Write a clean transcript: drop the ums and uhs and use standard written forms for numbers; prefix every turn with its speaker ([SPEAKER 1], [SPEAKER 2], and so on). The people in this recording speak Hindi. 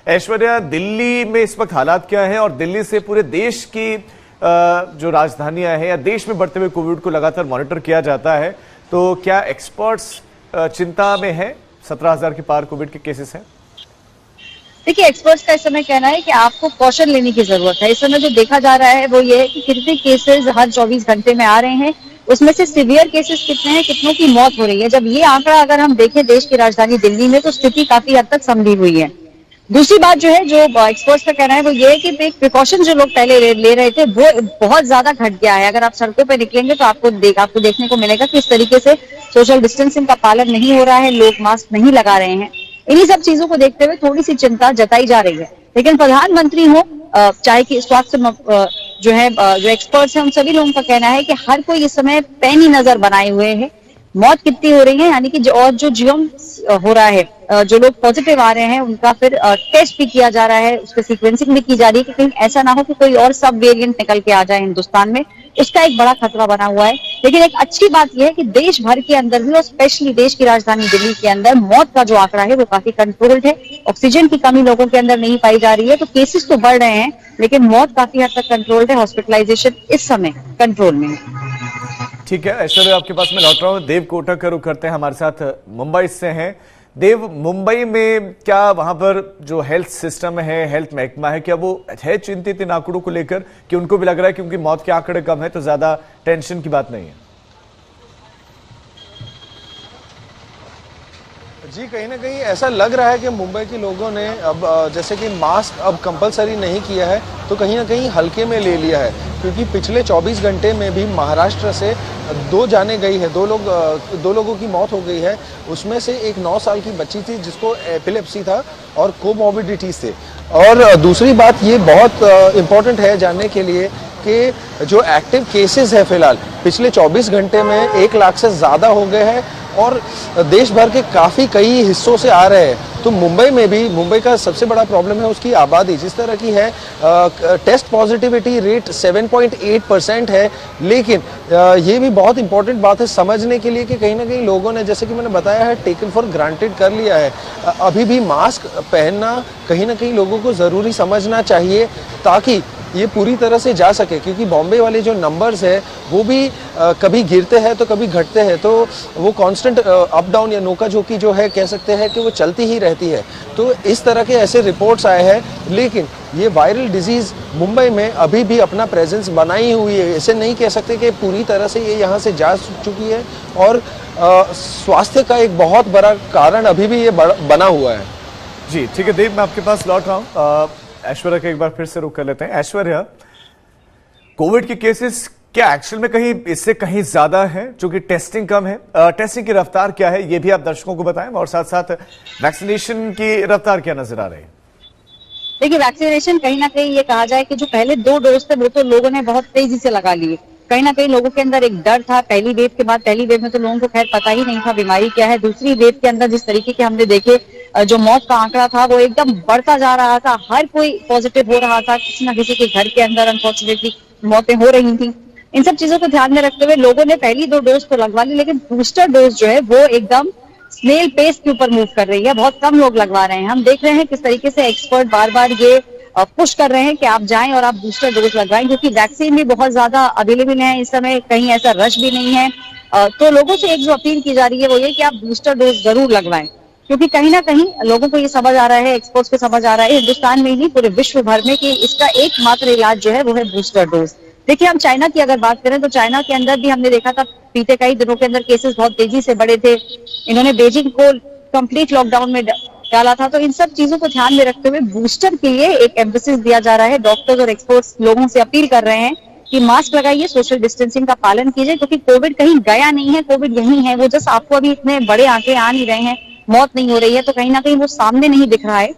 [SPEAKER 1] ऐश्वर्या, दिल्ली में इस वक्त हालात क्या है और दिल्ली से पूरे देश की जो राजधानियां हैं या देश में बढ़ते हुए कोविड को लगातार मॉनिटर किया जाता है, तो क्या एक्सपर्ट्स चिंता में है? 17,000 के पार कोविड के केसेस हैं।
[SPEAKER 2] देखिए, एक्सपर्ट्स का इस समय कहना है कि आपको कॉशन लेने की जरूरत है। इस समय जो देखा जा रहा है वो ये है कि कितने केसेस हर 24 घंटे में आ रहे हैं, उसमें से सीवियर केसेस कितने हैं, कितनों की मौत हो रही है। जब ये आंकड़ा अगर हम देखें देश की राजधानी दिल्ली में, तो स्थिति काफी हद तक संभली हुई है। दूसरी बात जो है, जो एक्सपर्ट्स का कहना है वो ये है कि एक प्रिकॉशन जो लोग पहले ले रहे थे वो बहुत ज्यादा घट गया है। अगर आप सड़कों पर निकलेंगे तो आपको देखने को मिलेगा कि इस तरीके से सोशल डिस्टेंसिंग का पालन नहीं हो रहा है, लोग मास्क नहीं लगा रहे हैं। इन्हीं सब चीजों को देखते हुए थोड़ी सी चिंता जताई जा रही है। लेकिन प्रधानमंत्री हो, चाहे कि स्वास्थ्य जो एक्सपर्ट्स हैं, उन सभी लोगों का कहना है कि हर कोई इस समय पैनी नजर बनाए हुए है। मौत कितनी हो रही है, यानी कि जो जीवन हो रहा है, जो लोग पॉजिटिव आ रहे हैं उनका फिर टेस्ट भी किया जा रहा है, उसकी सीक्वेंसिंग भी की जा रही है कि कहीं ऐसा ना हो कि कोई और सब वेरिएंट निकल के आ जाए हिंदुस्तान में। उसका एक बड़ा खतरा बना हुआ है। लेकिन एक अच्छी बात यह है कि देश भर के अंदर भी और स्पेशली देश की राजधानी दिल्ली के अंदर मौत का जो आंकड़ा है वो काफी कंट्रोल्ड है। ऑक्सीजन की कमी लोगों के अंदर नहीं पाई जा रही है, तो केसेस तो बढ़ रहे हैं लेकिन मौत काफी हद तक कंट्रोल्ड है। हॉस्पिटलाइजेशन इस समय कंट्रोल में है।
[SPEAKER 1] ठीक है ऐश्वर्या, आपके पास मैं लौट रहा हूं। देव कोटक का रुख करते हैं, हमारे साथ मुंबई से हैं। देव, मुंबई में क्या वहां पर जो हेल्थ सिस्टम है, हेल्थ महकमा है, क्या वो है चिंतित इन आंकड़ों को लेकर कि उनको भी लग रहा है कि उनकी मौत के आंकड़े कम है तो ज्यादा टेंशन की बात नहीं है?
[SPEAKER 3] जी, कहीं ना कहीं ऐसा लग रहा है कि मुंबई के लोगों ने अब जैसे कि मास्क अब कंपलसरी नहीं किया है तो कहीं ना कहीं हल्के में ले लिया है, क्योंकि पिछले 24 घंटे में भी महाराष्ट्र से दो जाने गई है, दो लोगों की मौत हो गई है। उसमें से एक 9 साल की बच्ची थी जिसको एपिलेप्सी था और कोमॉर्बिडिटीज थे। और दूसरी बात ये बहुत इम्पोर्टेंट है जानने के लिए कि जो एक्टिव केसेस है फिलहाल पिछले 24 घंटे में 1 लाख से ज़्यादा हो गए हैं और देश भर के कई हिस्सों से आ रहे हैं। तो मुंबई में भी, मुंबई का सबसे बड़ा प्रॉब्लम है उसकी आबादी जिस तरह की है। टेस्ट पॉजिटिविटी रेट 7.8% है। लेकिन ये भी बहुत इंपॉर्टेंट बात है समझने के लिए कि कहीं ना कहीं लोगों ने, जैसे कि मैंने बताया है, टेकन फॉर ग्रांटेड कर लिया है। अभी भी मास्क पहनना कहीं ना कहीं लोगों को ज़रूरी समझना चाहिए ताकि ये पूरी तरह से जा सके, क्योंकि बॉम्बे वाले जो नंबर्स है वो भी कभी गिरते हैं तो कभी घटते हैं, तो वो कांस्टेंट अप डाउन या नोका झोंकी जो है कह सकते हैं कि वो चलती ही रहती है। तो इस तरह के ऐसे रिपोर्ट्स आए हैं। लेकिन ये वायरल डिजीज मुंबई में अभी भी अपना प्रेजेंस बनाई हुई है। ऐसे नहीं कह सकते कि पूरी तरह से ये यहाँ से जा चुकी है। और स्वास्थ्य का एक बहुत बड़ा कारण अभी भी ये बना हुआ है।
[SPEAKER 1] जी ठीक है देव, मैं आपके पास लौट रहा हूँ। ऐश्वर्या के एक बार फिर से रुक कर लेते हैं। ऐश्वर्या, कोविड के केसेस क्या एक्चुअल में कहीं इससे कहीं ज्यादा है, चूंकि टेस्टिंग कम है? टेस्टिंग की रफ्तार क्या है ये भी आप दर्शकों को बताएं, और साथ साथ वैक्सीनेशन की रफ्तार क्या नजर आ रही है?
[SPEAKER 2] देखिए, वैक्सीनेशन कहीं ना कहीं ये कहा जाए कि जो पहले 2 डोज थे वो तो लोगों ने बहुत तेजी से लगा लिए। कहीं ना कहीं लोगों के अंदर एक डर था पहली वेव के बाद। पहली वेव में तो लोगों को खैर पता ही नहीं था बीमारी क्या है। दूसरी वेव के अंदर जिस तरीके के हमने देखे जो मौत का आंकड़ा था वो एकदम बढ़ता जा रहा था, हर कोई पॉजिटिव हो रहा था, किसी ना किसी के घर के अंदर अनफॉर्चुनेटली मौतें हो रही थी। इन सब चीजों को ध्यान में रखते हुए लोगों ने पहली 2 डोज तो लगवा ली, लेकिन बूस्टर डोज जो है वो एकदम स्नेल पेस के ऊपर मूव कर रही है। बहुत कम लोग लगवा रहे हैं। हम देख रहे हैं किस तरीके से एक्सपर्ट बार बार ये पुश कर रहे हैं कि आप जाएं और आप बूस्टर डोज लगवाएं, क्योंकि वैक्सीन भी बहुत ज्यादा अवेलेबल है इस समय, कहीं ऐसा रश भी नहीं है। तो लोगों से एक जो अपील की जा रही है वो ये कि आप बूस्टर डोज जरूर लगवाएं, क्योंकि कहीं ना कहीं लोगों को ये समझ आ रहा है, एक्सपर्ट्स को समझ आ रहा है हिंदुस्तान में ही नहीं पूरे विश्व भर में, कि इसका एकमात्र इलाज जो है वो है बूस्टर डोज। देखिए, हम चाइना की अगर बात करें तो चाइना के अंदर भी हमने देखा था बीते कई दिनों के अंदर केसेस बहुत तेजी से बढ़े थे। इन्होंने बीजिंग को कंप्लीट लॉकडाउन में डाला था। तो इन सब चीजों को ध्यान में रखते हुए बूस्टर के लिए एक एम्फेसिस दिया जा रहा है। डॉक्टर्स और एक्सपर्ट्स लोगों से अपील कर रहे हैं कि मास्क लगाइए, सोशल डिस्टेंसिंग का पालन कीजिए, क्योंकि कोविड कहीं गया नहीं है, कोविड यही है। वो जस्ट आपको अभी इतने बड़े आंकड़े आ नहीं रहे हैं, मौत नहीं हो रही है, तो कहीं ना कहीं वो सामने नहीं दिख रहा है।